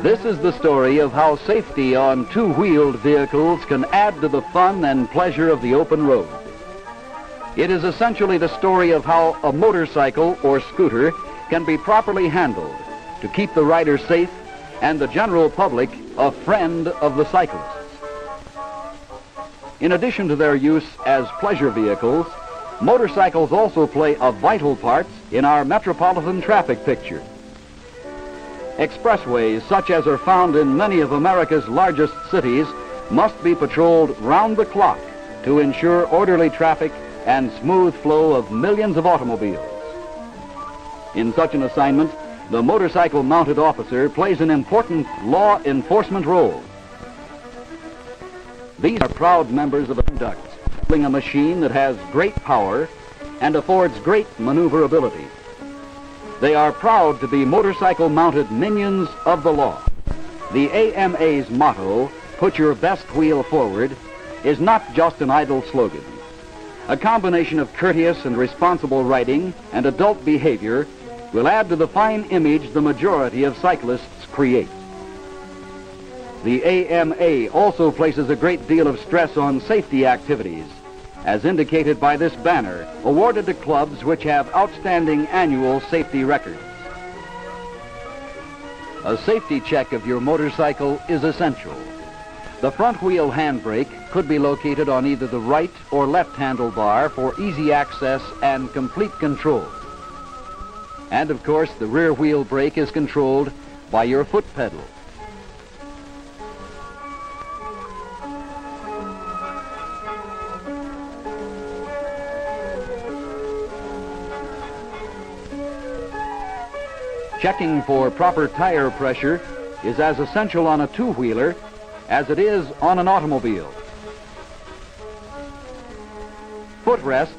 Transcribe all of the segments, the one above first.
This is the story of how safety on two-wheeled vehicles can add to the fun and pleasure of the open road. It is essentially the story of how a motorcycle or scooter can be properly handled to keep the rider safe and the general public a friend of the cyclists. In addition to their use as pleasure vehicles, motorcycles also play a vital part in our metropolitan traffic picture. Expressways, such as are found in many of America's largest cities, must be patrolled round the clock to ensure orderly traffic and smooth flow of millions of automobiles. In such an assignment, the motorcycle-mounted officer plays an important law enforcement role. These are proud members of a conduct, a machine that has great power and affords great maneuverability. They are proud to be motorcycle-mounted minions of the law. The AMA's motto, "Put your best wheel forward," is not just an idle slogan. A combination of courteous and responsible riding and adult behavior will add to the fine image the majority of cyclists create. The AMA also places a great deal of stress on safety activities, as indicated by this banner, awarded to clubs which have outstanding annual safety records. A safety check of your motorcycle is essential. The front wheel handbrake could be located on either the right or left handlebar for easy access and complete control. And of course, the rear wheel brake is controlled by your foot pedal. Checking for proper tire pressure is as essential on a two-wheeler as it is on an automobile. Footrests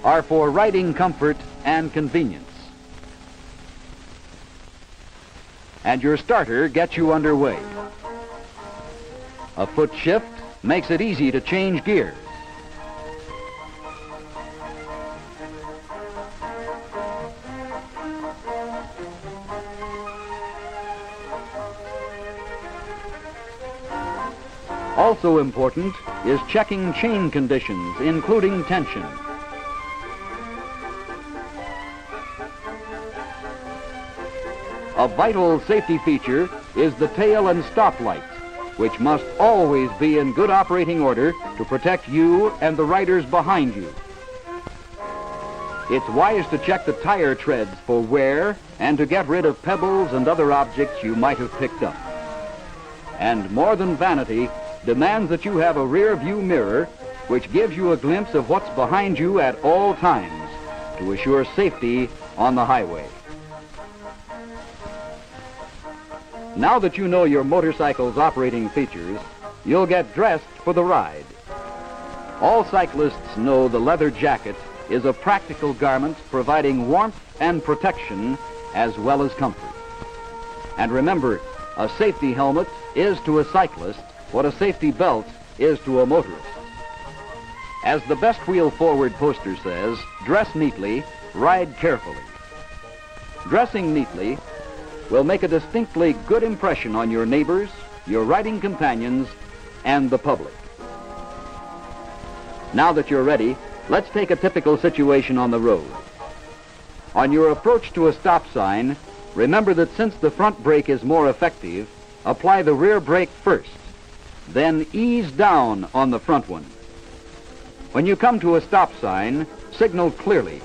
are for riding comfort and convenience. And your starter gets you underway. A foot shift makes it easy to change gears. Also important is checking chain conditions, including tension. A vital safety feature is the tail and stop light, which must always be in good operating order to protect you and the riders behind you. It's wise to check the tire treads for wear and to get rid of pebbles and other objects you might have picked up. And more than vanity, demands that you have a rear view mirror which gives you a glimpse of what's behind you at all times to assure safety on the highway. Now that you know your motorcycle's operating features, you'll get dressed for the ride. All cyclists know the leather jacket is a practical garment providing warmth and protection as well as comfort. And remember, a safety helmet is to a cyclist what a safety belt is to a motorist. As the Best Wheel Forward poster says, dress neatly, ride carefully. Dressing neatly will make a distinctly good impression on your neighbors, your riding companions, and the public. Now that you're ready, let's take a typical situation on the road. On your approach to a stop sign, remember that since the front brake is more effective, apply the rear brake first. Then ease down on the front one. When you come to a stop sign, signal clearly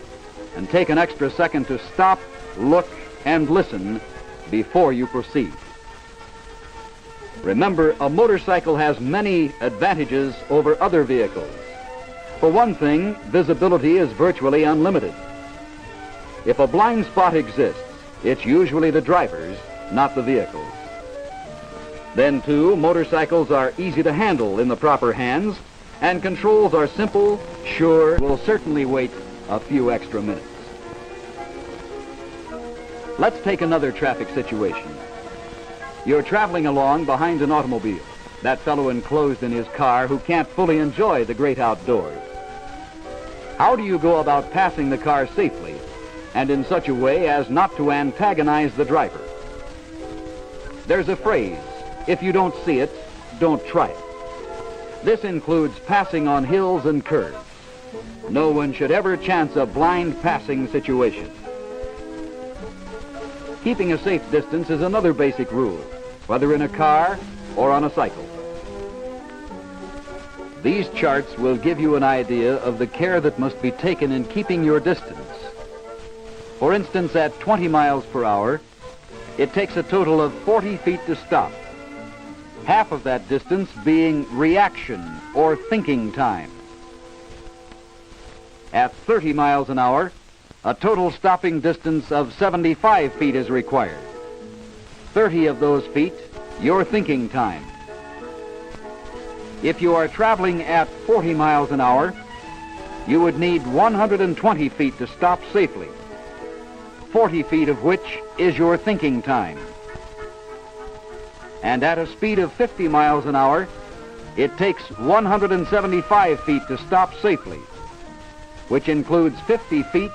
and take an extra second to stop, look, and listen before you proceed. Remember, a motorcycle has many advantages over other vehicles. For one thing, visibility is virtually unlimited. If a blind spot exists, it's usually the driver's, not the vehicle's. Then, too, motorcycles are easy to handle in the proper hands, and controls are simple, sure, will certainly wait a few extra minutes. Let's take another traffic situation. You're traveling along behind an automobile, that fellow enclosed in his car who can't fully enjoy the great outdoors. How do you go about passing the car safely and in such a way as not to antagonize the driver? There's a phrase, if you don't see it, don't try it. This includes passing on hills and curves. No one should ever chance a blind passing situation. Keeping a safe distance is another basic rule, whether in a car or on a cycle. These charts will give you an idea of the care that must be taken in keeping your distance. For instance, at 20 miles per hour, it takes a total of 40 feet to stop, half of that distance being reaction or thinking time. At 30 miles an hour, a total stopping distance of 75 feet is required. 30 of those feet, your thinking time. If you are traveling at 40 miles an hour, you would need 120 feet to stop safely, 40 feet of which is your thinking time. And at a speed of 50 miles an hour, it takes 175 feet to stop safely, which includes 50 feet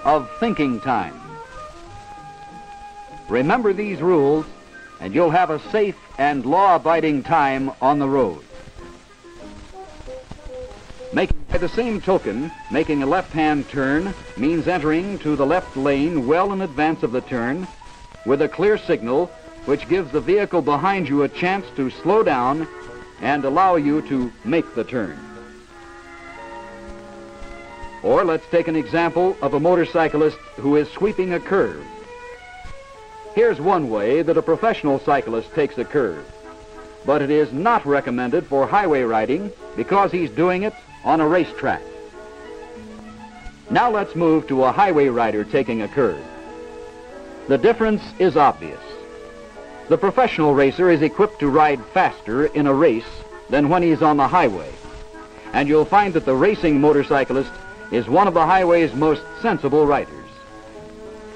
of thinking time. Remember these rules, and you'll have a safe and law-abiding time on the road. By the same token, making a left-hand turn means entering to the left lane well in advance of the turn with a clear signal which gives the vehicle behind you a chance to slow down and allow you to make the turn. Or let's take an example of a motorcyclist who is sweeping a curve. Here's one way that a professional cyclist takes a curve, but it is not recommended for highway riding because he's doing it on a racetrack. Now let's move to a highway rider taking a curve. The difference is obvious. The professional racer is equipped to ride faster in a race than when he's on the highway, and you'll find that the racing motorcyclist is one of the highway's most sensible riders.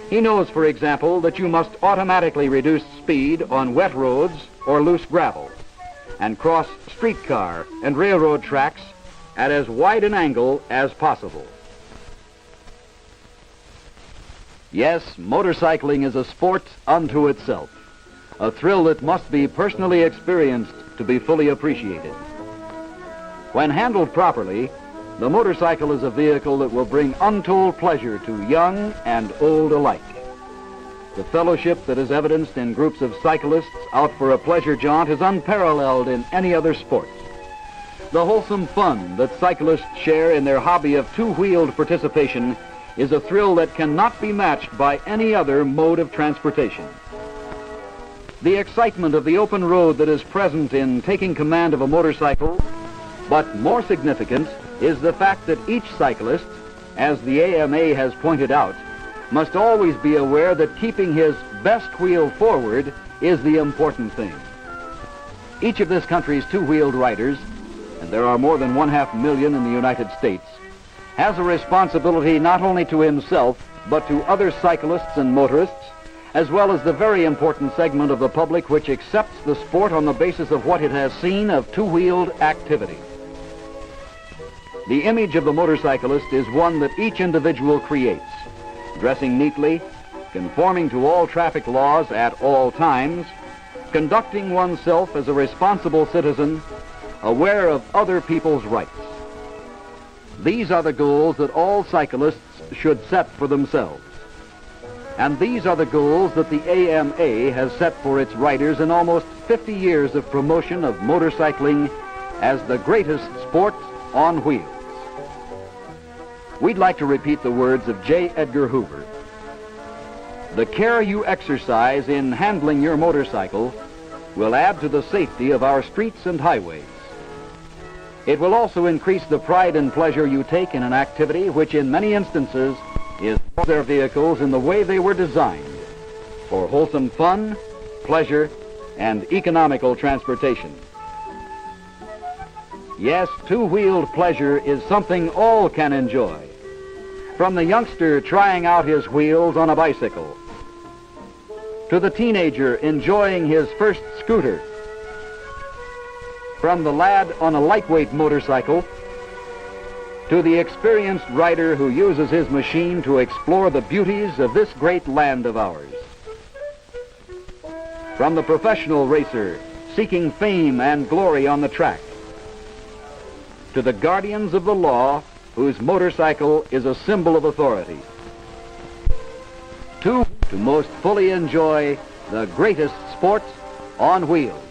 He knows, for example, that you must automatically reduce speed on wet roads or loose gravel and cross streetcar and railroad tracks at as wide an angle as possible. Yes, motorcycling is a sport unto itself, a thrill that must be personally experienced to be fully appreciated. When handled properly, the motorcycle is a vehicle that will bring untold pleasure to young and old alike. The fellowship that is evidenced in groups of cyclists out for a pleasure jaunt is unparalleled in any other sport. The wholesome fun that cyclists share in their hobby of two-wheeled participation is a thrill that cannot be matched by any other mode of transportation. The excitement of the open road that is present in taking command of a motorcycle, but more significant, is the fact that each cyclist, as the AMA has pointed out, must always be aware that keeping his best wheel forward is the important thing. Each of this country's two-wheeled riders, and there are more than 500,000 in the United States, has a responsibility not only to himself, but to other cyclists and motorists, as well as the very important segment of the public which accepts the sport on the basis of what it has seen of two-wheeled activity. The image of the motorcyclist is one that each individual creates, dressing neatly, conforming to all traffic laws at all times, conducting oneself as a responsible citizen, aware of other people's rights. These are the goals that all cyclists should set for themselves. And these are the goals that the AMA has set for its riders in almost 50 years of promotion of motorcycling as the greatest sport on wheels. We'd like to repeat the words of J. Edgar Hoover. The care you exercise in handling your motorcycle will add to the safety of our streets and highways. It will also increase the pride and pleasure you take in an activity which in many instances is their vehicles in the way they were designed for wholesome fun, pleasure, and economical transportation. Yes, two-wheeled pleasure is something all can enjoy. From the youngster trying out his wheels on a bicycle, to the teenager enjoying his first scooter, from the lad on a lightweight motorcycle, to the experienced rider who uses his machine to explore the beauties of this great land of ours. From the professional racer seeking fame and glory on the track, to the guardians of the law whose motorcycle is a symbol of authority, to most fully enjoy the greatest sports on wheels.